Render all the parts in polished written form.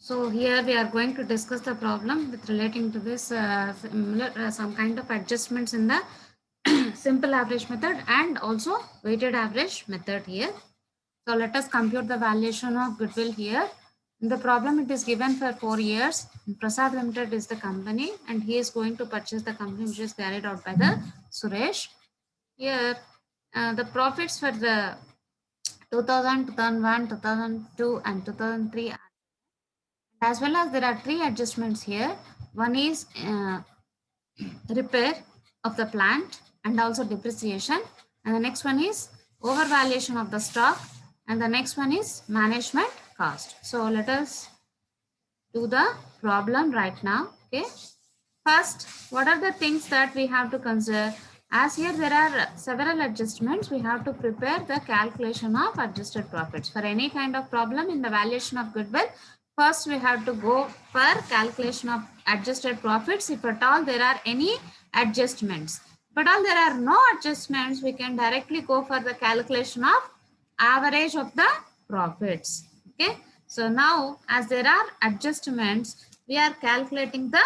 So here we are going to discuss the problem with relating to this some kind of adjustments in the simple average method and also weighted average method here. So let us compute the valuation of goodwill here. In the problem it is given for 4 years. Prasad Limited is the company and he is going to purchase the company which is carried out by the Suresh. Here the profits for the 2000, 2001, 2002 and 2003, as well as there are three adjustments here. One is repair of the plant and also depreciation, and the next one is overvaluation of the stock, and the next one is management cost. So let us do the problem right now. Okay, first, what are the things that we have to consider? As here there are several adjustments, we have to prepare the calculation of adjusted profits. For any kind of problem in the valuation of goodwill, first we have to go for calculation of adjusted profits. If at all there are any adjustments, if at all there are no adjustments, we can directly go for the calculation of average of the profits. Okay, so now as there are adjustments, we are calculating the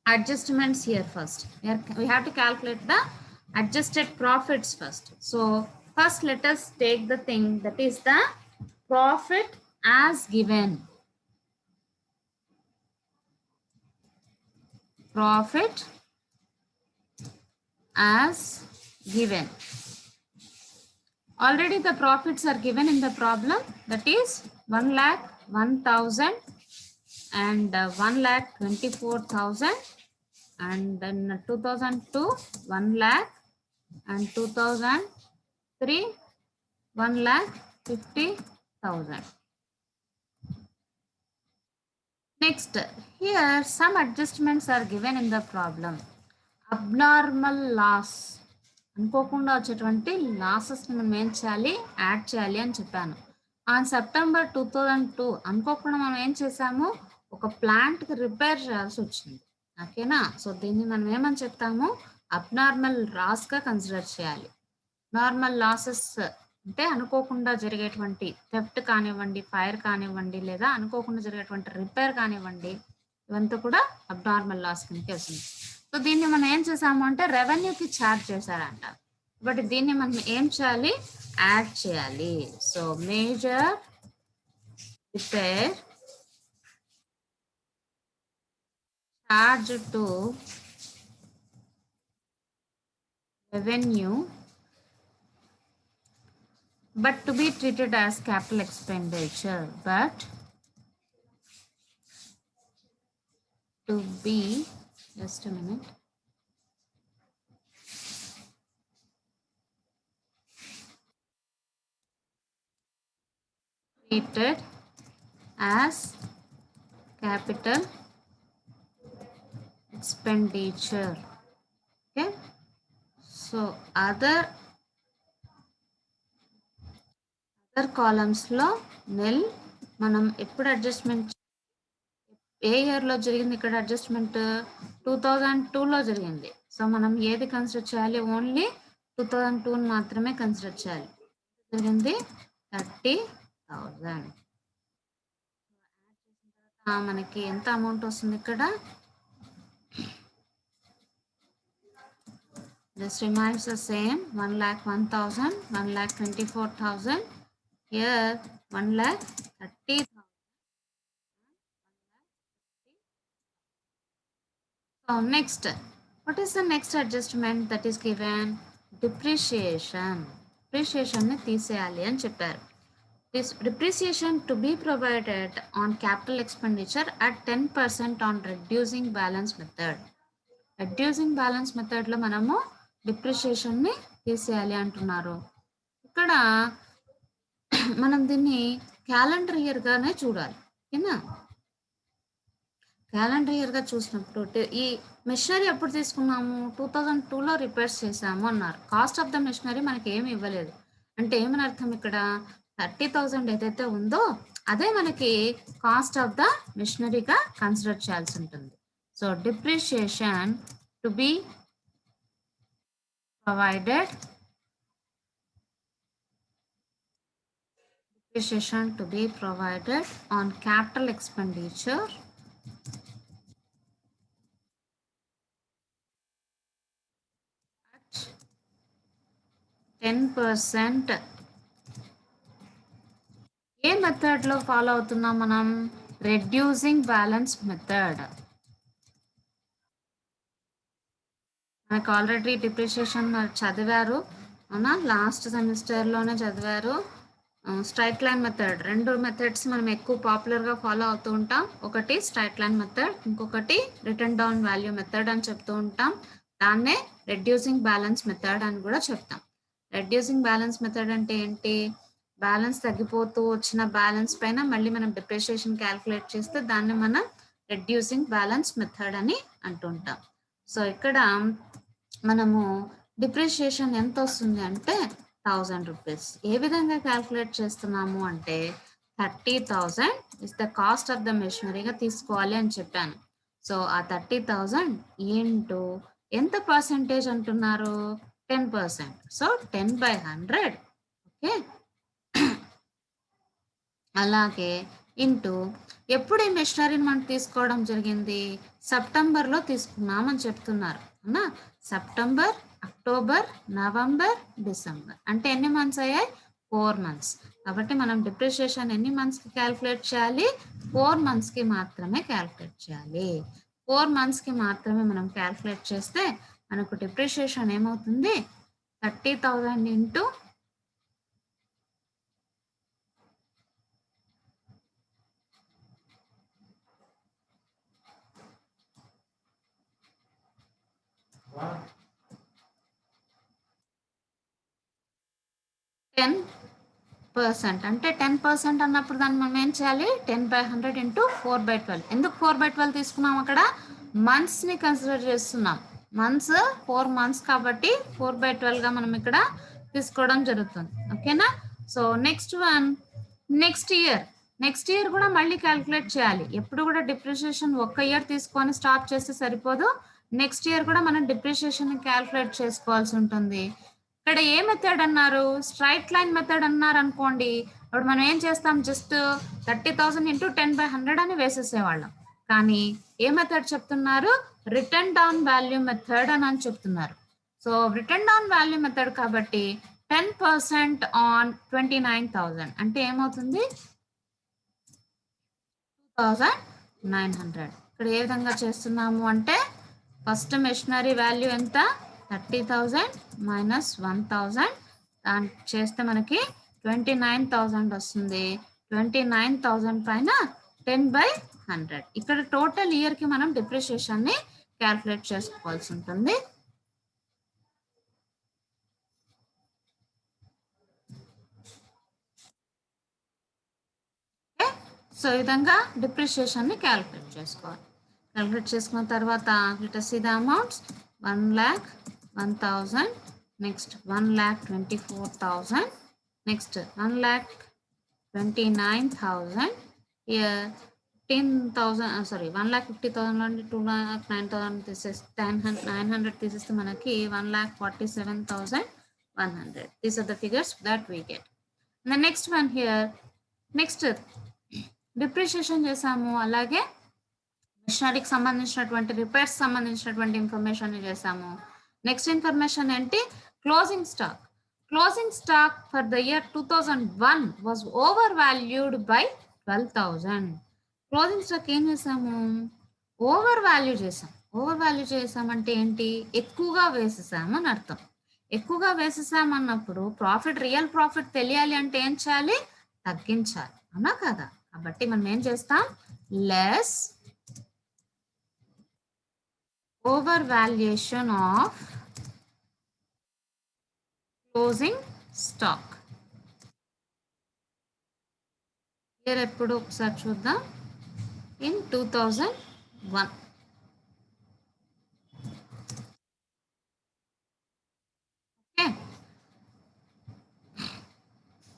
adjustments here first. We have to calculate the adjusted profits first. So first let us take the thing that is the profit as given. Profit as given. Already the profits are given in the problem, that is 1,01,000 and 1,24,000, and then 2002 1 lakh and 2003 1,50,000. Next, here some adjustments are given in the problem. Abnormal loss, అనుకోకుండా వచ్చేటువంటి లాసెస్ని మనం ఏం చేయాలి, add చేయాలి అని చెప్పాను. On September 2002 అనుకోకుండా మనం ఏం చేసాము, ఒక ప్లాంట్కి రిపేర్ చేయాల్సి వచ్చింది. ఓకేనా, సో దీన్ని మనం ఏమని చెప్తాము, అబ్నార్మల్ లాస్గా కన్సిడర్ చేయాలి. నార్మల్ లాసెస్ అంటే అనుకోకుండా జరిగేటువంటి థెఫ్ట్ కానివ్వండి, ఫైర్ కానివ్వండి, లేదా అనుకోకుండా జరిగేటువంటి రిపేర్ కానివ్వండి, ఇవంతా కూడా అబ్నార్మల్ లాస్ కిందకి వస్తుంది. సో దీన్ని మనం ఏం చేసాము అంటే రెవెన్యూకి ఛార్జ్ చేశారంట, బట్ దీన్ని మనం ఏం చేయాలి, యాడ్ చేయాలి. So major repair charge to revenue but to be treated as capital expenditure, but to be, just a minute, treated as capital expenditure. Okay, so other columns లో నెల్ మనం ఎప్పుడు అడ్జస్ట్మెంట్, ఏ ఇయర్లో జరిగింది ఇక్కడ అడ్జస్ట్మెంట్, 2002లో జరిగింది. సో మనం ఏది కన్సిడర్ చేయాలి, ఓన్లీ 2002 మాత్రమే కన్సిడర్ చేయాలి. జరిగింది 30,000. మనకి ఎంత అమౌంట్ వస్తుంది ఇక్కడ, this remains the same, 1,01,000, 1,24,000, here 1,30,000. So next, what is the next adjustment that is given? Depreciation. Depreciation ని తీసేయాలి అని చెప్పారు. This depreciation to be provided on capital expenditure at 10% on reducing balance method. Reducing balance మెథడ్లో మనము డిప్రిషియేషన్ని తీసేయాలి అంటున్నారు. ఇక్కడ మనం దీన్ని క్యాలెండర్ ఇయర్గానే చూడాలి. ఓకేనా, క్యాలెండర్ ఇయర్గా చూసినప్పుడు ఈ మెషినరీ ఎప్పుడు తీసుకున్నాము, 2002లో రిపేర్స్ చేసాము అన్నారు. కాస్ట్ ఆఫ్ ద మెషినరీ మనకి ఏమి ఇవ్వలేదు అంటే ఏమని అర్థం, ఇక్కడ 30,000 ఏదైతే ఉందో అదే మనకి కాస్ట్ ఆఫ్ ద మెషినరీగా కన్సిడర్ చేయాల్సి ఉంటుంది. So depreciation to be provided depreciation to be provided on capital expenditure at 10%. ఏ మెథడ్లో ఫాలో అవుతున్నాం మనం? Reducing balance method. మనకు ఆల్రెడీ డిప్రిషియేషన్ చదివారు అవునా, లాస్ట్ సెమిస్టర్లోనే చదివారు. స్ట్రైట్ లైన్ మెథడ్, రెండు మెథడ్స్ మనం ఎక్కువ పాపులర్గా ఫాలో అవుతూ ఉంటాం. ఒకటి స్ట్రైట్ లైన్ మెథడ్, ఇంకొకటి రిటర్న్ డౌన్ వాల్యూ మెథడ్ అని చెప్తూ ఉంటాం. దాన్నే రెడ్యూసింగ్ బ్యాలెన్స్ మెథడ్ అని కూడా చెప్తాం. రెడ్యూసింగ్ బ్యాలెన్స్ మెథడ్ అంటే ఏంటి? బ్యాలెన్స్ తగ్గిపోతూ వచ్చిన బ్యాలెన్స్ పైన మళ్ళీ మనం డిప్రిషియేషన్ క్యాల్కులేట్ చేస్తే దాన్ని మనం రెడ్యూసింగ్ బ్యాలెన్స్ మెథడ్ అని అంటుంటాం. సో ఇక్కడ మనము డిప్రిషియేషన్ ఎంత వస్తుంది అంటే 1000 రూపీస్. ఏ విధంగా క్యాల్కులేట్ చేస్తున్నాము అంటే 30,000 is the cost of the మెషినరీగా తీసుకోవాలి అని చెప్పాను. సో ఆ 30,000 ఇంటూ ఎంత పర్సెంటేజ్ అంటున్నారు? 10%. సో 10/100. ఓకే, అలాగే ఇంటూ ఎప్పుడు ఈ మెషినరీని మనం తీసుకోవడం జరిగింది? సెప్టెంబర్లో తీసుకున్నామని చెప్తున్నారు అవునా. సెప్టెంబర్, అక్టోబర్, నవంబర్, డిసెంబర్ అంటే ఎన్ని మంత్స్ అయ్యాయి? 4 months. కాబట్టి మనం డిప్రిషియేషన్ ఎన్ని మంత్స్కి క్యాల్కులేట్ చేయాలి? 4 monthsకి మాత్రమే క్యాల్కులేట్ చేయాలి. 4 monthsకి మాత్రమే మనం క్యాల్కులేట్ చేస్తే మనకు డిప్రిషియేషన్ ఏమవుతుంది? 30,000 ఇంటూ 10%. అంటే 10% అన్నప్పుడు దాన్ని మనం ఏం చేయాలి? 10/100 ఇంటూ 4/12. ఎందుకు 4/12 తీసుకున్నాం? అక్కడ మంత్స్ని కన్సిడర్ చేస్తున్నాం. మంత్స్ 4 months కాబట్టి 4/12గా మనం ఇక్కడ తీసుకోవడం జరుగుతుంది. ఓకేనా. So next one, next year కూడా మళ్ళీ క్యాల్కులేట్ చేయాలి. ఎప్పుడు కూడా డిప్రిషియేషన్ ఒక్క ఇయర్ తీసుకొని స్టాప్ చేస్తే సరిపోదు. నెక్స్ట్ ఇయర్ కూడా మనం డిప్రిషియేషన్ క్యాల్కులేట్ చేసుకోవాల్సి ఉంటుంది. ఇక్కడ ఏ మెథడ్ అన్నారు? స్ట్రైట్ లైన్ మెథడ్ అన్నారు అనుకోండి, అప్పుడు మనం ఏం చేస్తాం? జస్ట్ 30,000 ఇంటూ 10/100 అని వేసేసేవాళ్ళం. కానీ ఏ మెథడ్ చెప్తున్నారు? రిటర్న్ డౌన్ వాల్యూ మెథడ్ అని చెప్తున్నారు. So return down value method కాబట్టి 10% ఆన్ 29,000 అంటే ఏమవుతుంది? 2,900. ఇక్కడ ఏ విధంగా చేస్తున్నాము అంటే ఫస్ట్ మెషినరీ వాల్యూ ఎంత? 30,000 మైనస్ 1,000 దాన్ని చేస్తే మనకి 29,000 వస్తుంది. 29,000 పైన 10/100. ఇక్కడ టోటల్ ఇయర్కి మనం డిప్రిషియేషన్ని క్యాల్కులేట్ చేసుకోవాల్సి ఉంటుంది. సో ఈ విధంగా డిప్రిషియేషన్ని క్యాల్కులేట్ చేసుకోవాలి. క్యాల్కులేట్ చేసుకున్న తర్వాత let us see the amounts. 1,01,000, next 1,24,000, next 1,29,000, here 10,000 1,50,000 నుండి 2,09,000 తీసేస్తే 900 తీసేస్తే మనకి 1,47,100. These are the figures that we get. And the next one here, next depreciation చేసాము, అలాగే మిషనరీకి సంబంధించినటువంటి రిపేర్స్ సంబంధించినటువంటి ఇన్ఫర్మేషన్ చేసాము. నెక్స్ట్ ఇన్ఫర్మేషన్ ఏంటి? Closing stock. Closing stock for the year 2001 was over valued by 12,000. Closing stock ఏం చేసాము? Over value చేసాం. Over value చేసామంటే ఏంటి? ఎక్కువగా వేసేసాము అని అర్థం. ఎక్కువగా వేసేసామన్నప్పుడు రియల్ ప్రాఫిట్ తెలియాలి అంటే ఏం చేయాలి? తగ్గించాలి అవునా కదా. కాబట్టి మనం ఏం చేస్తాం? Less over valuation of closing stock. Year ఎప్పుడు ఒకసారి చూద్దాం. ఇన్ 2001. ఓకే,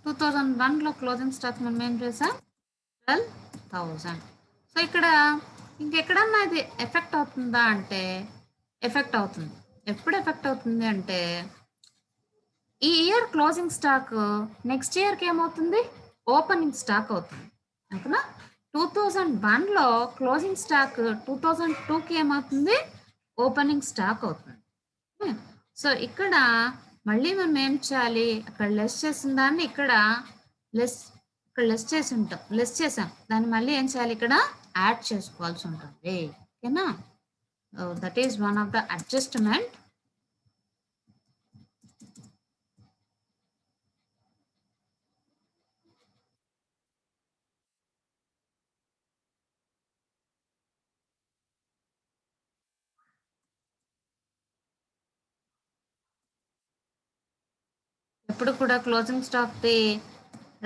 2001లో క్లోజింగ్ స్టాక్ మనం ఏం చేసాం? 12,000. సో ఇక్కడ ఇంకెక్కడన్నా ఇది ఎఫెక్ట్ అవుతుందా అంటే ఎఫెక్ట్ అవుతుంది. ఎప్పుడు ఎఫెక్ట్ అవుతుంది అంటే ఈ ఇయర్ క్లోజింగ్ స్టాక్ నెక్స్ట్ ఇయర్కి ఏమవుతుంది? ఓపెనింగ్ స్టాక్ అవుతుంది. ఓకేనా? 2001లో క్లోజింగ్ స్టాక్ 2002కి ఏమవుతుంది? ఓపెనింగ్ స్టాక్ అవుతుంది. సో ఇక్కడ మళ్ళీ మనం ఏం చేయాలి? అక్కడ లెస్ చేసిన దాన్ని ఇక్కడ లెస్ చేసి ఉంటాం, లెస్ చేసాం, దాన్ని మళ్ళీ ఏం చేయాలి? ఇక్కడ యాడ్ చేసుకోవాల్సి ఉంటుంది. ఓకేనా? That is one of the adjustment. ఎప్పుడు కూడా క్లోజింగ్ స్టాక్ది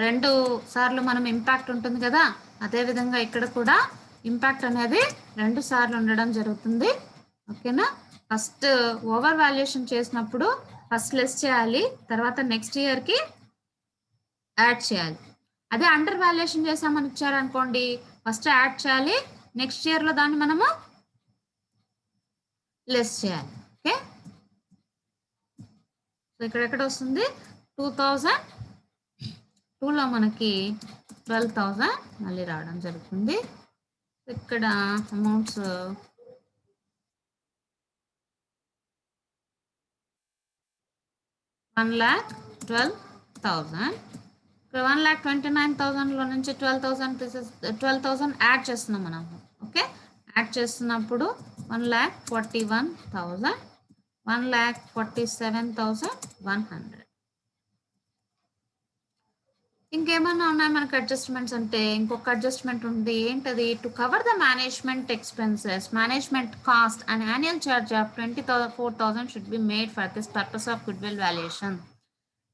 2 సార్లు మనం ఇంపాక్ట్ ఉంటుంది కదా, అదేవిధంగా ఇక్కడ కూడా ఇంపాక్ట్ అనేది 2 సార్లు ఉండడం జరుగుతుంది. ఓకేనా? ఫస్ట్ ఓవర్ వాల్యుయేషన్ చేసినప్పుడు ఫస్ట్ లెస్ చేయాలి, తర్వాత నెక్స్ట్ ఇయర్కి యాడ్ చేయాలి. అదే అండర్ వాల్యుయేషన్ చేసామని ఇచ్చారనుకోండి, ఫస్ట్ యాడ్ చేయాలి, నెక్స్ట్ ఇయర్లో దాన్ని మనము లెస్ చేయాలి. ఓకే? సో ఇక్కడ ఎక్కడ వస్తుంది? 2002లో మనకి 12,000 మళ్ళీ రావడం జరుగుతుంది. ఇక్కడ అమౌంట్స్ 1,12,000. ఇక్కడ 1,29,000లో నుంచి 12,000 యాడ్ చేస్తున్నాం మనం. ఓకే? యాడ్ చేస్తున్నప్పుడు 1,41,000, 1,47,100. ఇంకేమన్నా ఉన్నాయి మనకు అడ్జస్ట్మెంట్స్ అంటే? ఇంకొక అడ్జస్ట్మెంట్ ఉంది. ఏంటది? To cover the management expenses, management cost and annual charge of 24,000 should be made for this purpose of good will valuation.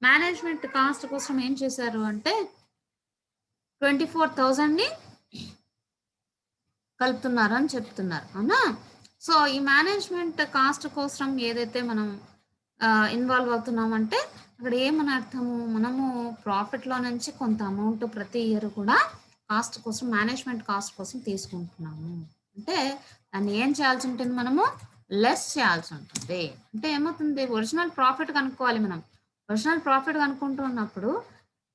Management cost కోసం ఏం చేశారు అంటే 24,000ని కలుపుతున్నారు అని చెప్తున్నారు. అవునా? సో ఈ మేనేజ్మెంట్ కాస్ట్ కోసం ఏదైతే మనం ఇన్వాల్వ్ అవుతున్నామంటే అక్కడ ఏమని అర్థము? మనము ప్రాఫిట్లో నుంచి కొంత అమౌంట్ ప్రతి ఇయర్ కూడా కాస్ట్ కోసం, మేనేజ్మెంట్ కాస్ట్ కోసం తీసుకుంటున్నాము. అంటే దాన్ని ఏం చేయాల్సి ఉంటుంది? మనము లెస్ చేయాల్సి ఉంటుంది. అంటే ఏమవుతుంది? ఒరిజినల్ ప్రాఫిట్ కనుక్కోవాలి మనం. ఒరిజినల్ ప్రాఫిట్ కనుక్కుంటున్నప్పుడు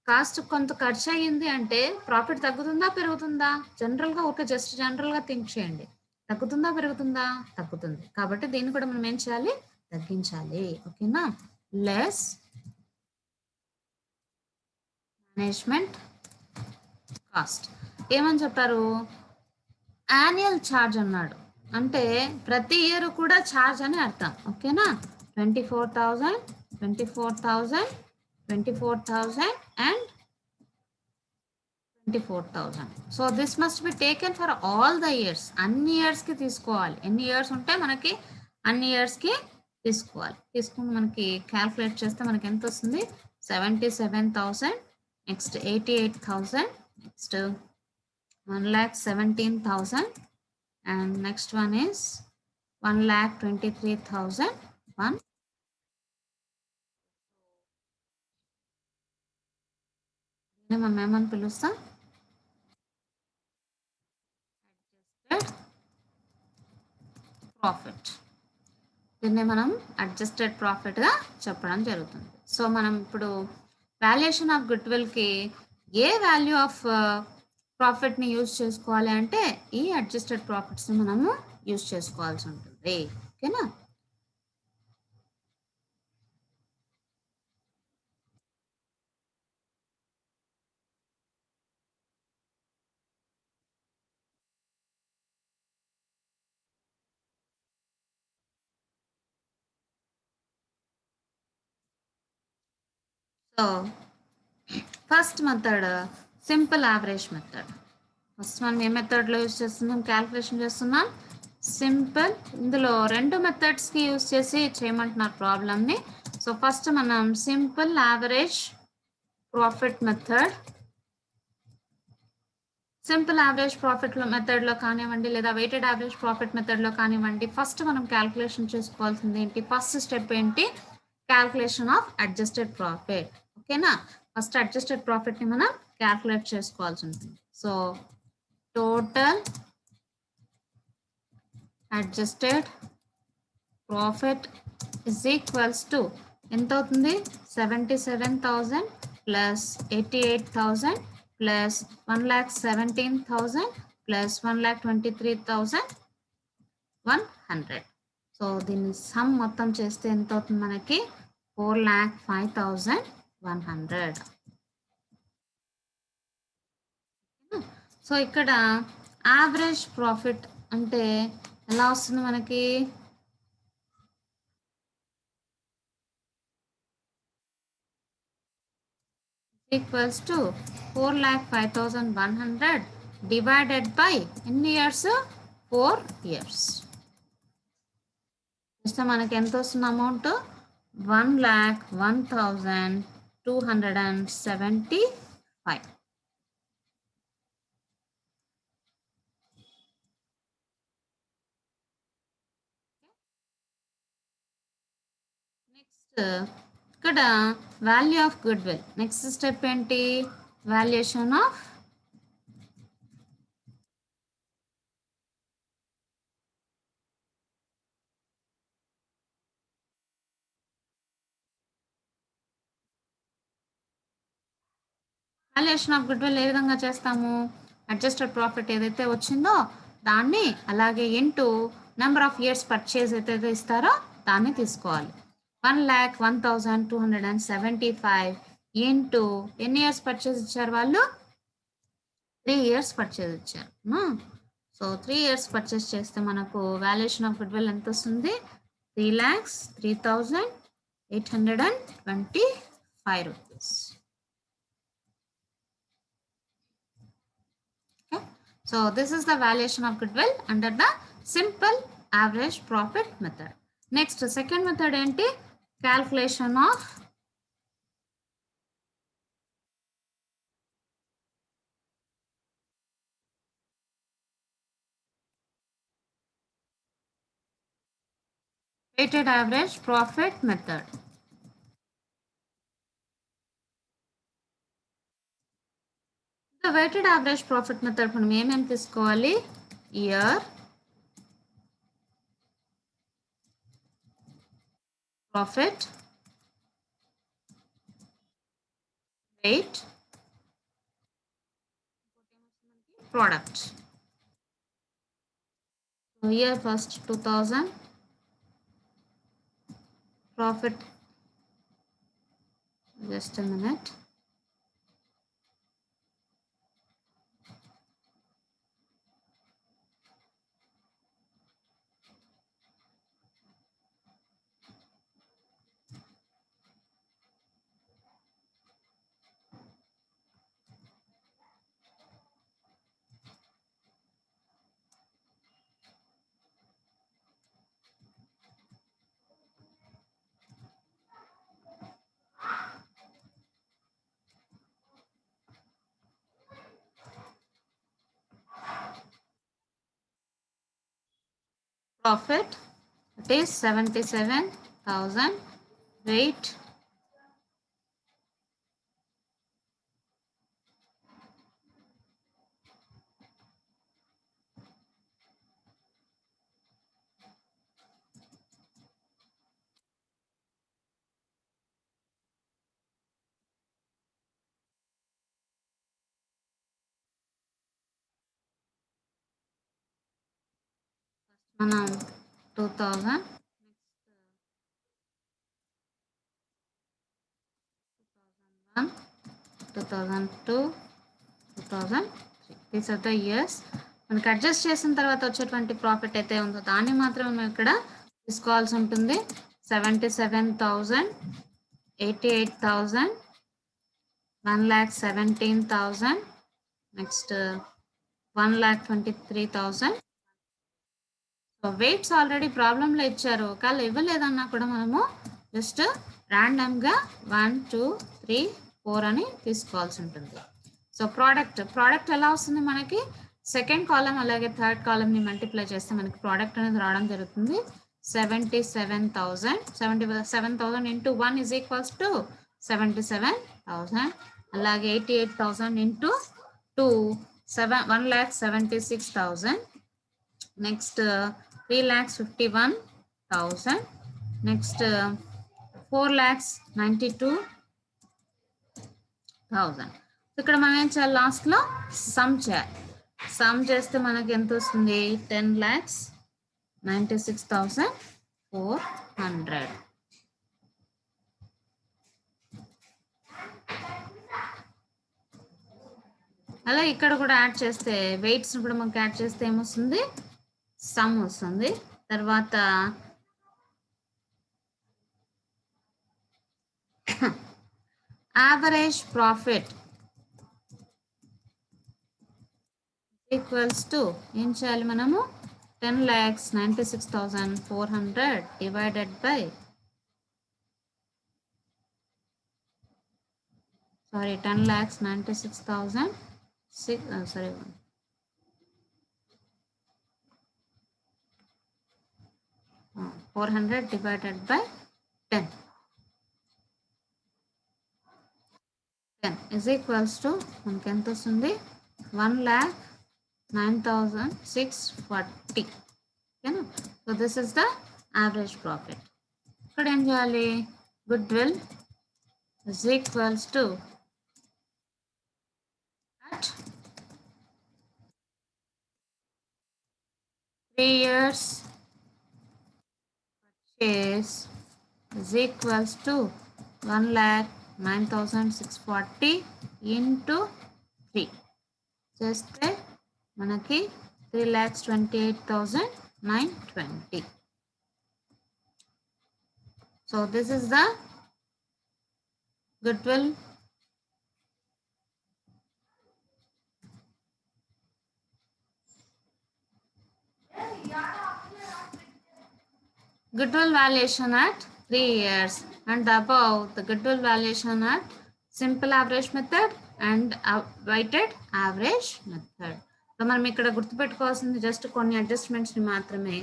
కాస్ట్ కొంత ఖర్చు అయ్యింది అంటే ప్రాఫిట్ తగ్గుతుందా పెరుగుతుందా? జనరల్గా జస్ట్ జనరల్గా థింక్ చేయండి. తగ్గుతుందా పెరుగుతుందా? తగ్గుతుంది. కాబట్టి దీన్ని కూడా మనం ఏం చేయాలి? తగ్గించాలి. ఓకేనా? Less management cost. ఏమని చెప్పారు? యాన్యువల్ ఛార్జ్ అన్నాడు. అంటే ప్రతి ఇయర్ కూడా ఛార్జ్ అని అర్థం. ఓకేనా? 24,000, 24,000, 24,000 and 24,000. So this must be taken for all the years. అన్ని ఇయర్స్కి తీసుకోవాలి. ఎన్ని ఇయర్స్ ఉంటే మనకి అన్ని ఇయర్స్కి తీసుకోవాలి. తీసుకుని మనకి క్యాల్కులేట్ చేస్తే మనకి ఎంత వస్తుంది? 77,000, next 88,000, next 1,17,000 and next one is 1,23,001. మనం ఏమని పిలుస్తాం? ప్రాఫిట్. దీన్ని మనం అడ్జస్టెడ్ ప్రాఫిట్గా చెప్పడం జరుగుతుంది. సో మనం ఇప్పుడు వాల్యుయేషన్ ఆఫ్ గుడ్ విల్కి ఏ వాల్యూ ఆఫ్ ప్రాఫిట్ని యూజ్ చేసుకోవాలి అంటే ఈ అడ్జస్టెడ్ ప్రాఫిట్స్ని మనము యూజ్ చేసుకోవాల్సి ఉంటుంది. ఓకేనా? So first method simple average method. First మనం ఏ మెథడ్లో యూజ్ చేస్తున్నాం? క్యాల్కులేషన్ చేస్తున్నాం. సింపుల్. ఇందులో 2 మెథడ్స్కి యూజ్ చేసి చేయమంటున్నారు ప్రాబ్లమ్ని. సో ఫస్ట్ మనం simple average profit method, simple average profit మెథడ్లో కానివ్వండి లేదా వెయిటెడ్ యావరేజ్ ప్రాఫిట్ మెథడ్లో కానివ్వండి, ఫస్ట్ మనం క్యాల్కులేషన్ చేసుకోవాల్సింది ఏంటి? ఫస్ట్ స్టెప్ ఏంటి? Calculation of adjusted profit. ఓకేనా? ఫస్ట్ అడ్జస్టెడ్ ప్రాఫిట్ని మనం క్యాల్కులేట్ చేసుకోవాల్సి ఉంటుంది. So total adjusted profit is equals to ఎంత అవుతుంది? 77,000 ప్లస్ 88,000 ప్లస్ 1,17,000 ప్లస్ 1,23,100. సో దీన్ని సమ్ మొత్తం చేస్తే ఎంత అవుతుంది మనకి? 4,05,100. సో ఇక్కడ యావరేజ్ ప్రాఫిట్ అంటే ఎలా వస్తుంది మనకి? ఈక్వల్స్ టు 4,05,100 డివైడెడ్ బై ఎన్ని ఇయర్స్? 4 years. ఇస్తే మనకి ఎంత వస్తుంది అమౌంట్? 1,01,275. నెక్స్ట్ ఇక్కడ value of goodwill. Next step ఏంటి? Valuation of valuation of goodwill ఏ విధంగా చేస్తాము? అడ్జస్టెడ్ ప్రాఫిట్ ఏదైతే వచ్చిందో దాన్ని అలాగే into number of years purchase ఏదైతే ఇస్తారో దాన్ని తీసుకోవాలి. 1,01,275 ఇంటూ ఎన్ని ఇయర్స్ పర్చేజ్ ఇచ్చారు వాళ్ళు? 3 years పర్చేజ్ ఇచ్చారు. సో 3 years పర్చేజ్ చేస్తే మనకు వాల్యుయేషన్ ఆఫ్ గుడ్ విల్ ఎంత వస్తుంది? 3,03,825 rupees. Okay. So this is the valuation of goodwill under the simple average profit method. Next, second method ఏంటి? Calculation of weighted average profit method. The weighted average profit method మనం ఏమేమి తీసుకోవాలి? Year, profit, weight, product. So here first 2,000 profit. Just a minute. Profit, it is 77,000. Weight, మనం 2,000, 2001, 2002, 2003. These are the years. మనకి adjust చేసిన తర్వాత వచ్చేటువంటి profit అయితే ఉందో దాన్ని మాత్రమే మనం ఇక్కడ తీసుకోవాల్సి ఉంటుంది. 77,000, 88,000, 1,17,000, నెక్స్ట్ 1,23,000. సో వెయిట్స్ ఆల్రెడీ ప్రాబ్లంలో ఇచ్చారు. ఒకవేళ ఇవ్వలేదన్నా కూడా మనము జస్ట్ ర్యాండమ్గా 1, 2, 3, 4 అని తీసుకోవాల్సి ఉంటుంది. సో ప్రోడక్ట్ ఎలా వస్తుంది మనకి? సెకండ్ కాలం అలాగే థర్డ్ కాలంని మల్టిప్లై చేస్తే మనకి ప్రోడక్ట్ అనేది రావడం జరుగుతుంది. 77,000 ఇంటూ 1 ఈజ్ ఈక్వల్స్ టు 77,000. అలాగే 88,000 ఇంటూ 2 1,76,000. నెక్స్ట్ 3,51,000. నెక్స్ట్ 4,92,000. సో ఇక్కడ మనం ఏం చేయాలి, లాస్ట్లో సమ్ చేయాలి. సమ్ చేస్తే మనకి ఎంత వస్తుంది, 10,96,400. అలా ఇక్కడ కూడా యాడ్ చేస్తే వెయిట్స్ కూడా మనకి యాడ్ చేస్తే ఏమొస్తుంది, సమ్ వస్తుంది. తర్వాత యావరేజ్ ప్రాఫిట్ ఈక్వల్స్ టు ఏం చేయాలి మనము, 10,96,400 divided by 10,96,000 400 divided by 10 is equals to మనకి ఎంత వస్తుంది, 1,09,640. ఓకేనా. So this is the average profit. ఇక్కడ ఏం చేయాలి, good will is equals to at 3 years purchase is equals to 1,09,640 into 3 చేస్తే మనకి 3,28,920. So this is the goodwill valuation at 3 years and above the goodwill valuation at simple average method and weighted average method. So మనం ఇక్కడ గుర్తుపెట్టుకోవాల్సింది just కొన్ని అడ్జస్ట్మెంట్స్ని మాత్రమే.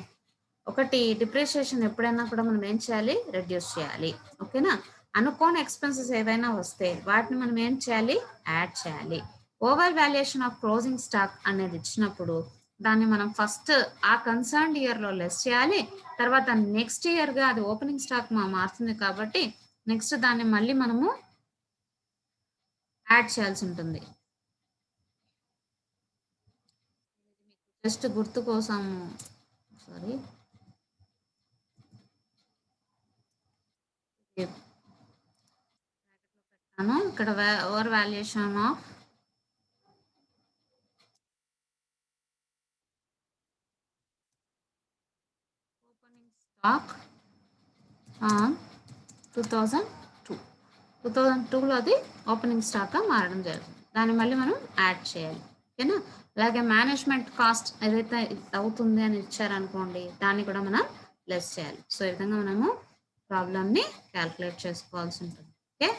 ఒకటి, depreciation ఎప్పుడైనా కూడా మనం ఏం చేయాలి, రెడ్యూస్ చేయాలి. ఓకేనా. అనుకోని ఎక్స్పెన్సెస్ ఏవైనా వస్తే వాటిని మనం ఏం చేయాలి, యాడ్ చేయాలి. Over valuation of closing stock అనేది ఇచ్చినప్పుడు దాన్ని మనం ఫస్ట్ ఆ కన్సర్న్డ్ ఇయర్లో లెస్ చేయాలి. తర్వాత నెక్స్ట్ ఇయర్గా అది ఓపెనింగ్ స్టాక్ మారుతుంది కాబట్టి నెక్స్ట్ దాన్ని మళ్ళీ మనము యాడ్ చేయాల్సి ఉంటుంది. జస్ట్ గుర్తు కోసం, సారీ, ఇక్కడ over valuation of opening stock 2002లో అది ఓపెనింగ్ స్టాక్గా మారడం జరుగుతుంది. దాన్ని మళ్ళీ మనం యాడ్ చేయాలి. ఓకేనా. అలాగే మేనేజ్మెంట్ కాస్ట్ ఏదైతే అవుతుంది అని ఇచ్చారనుకోండి దాన్ని కూడా మనం లెస్ చేయాలి. సో ఈ విధంగా మనము ప్రాబ్లమ్ని క్యాల్కులేట్ చేసుకోవాల్సి ఉంటుంది. ఓకే.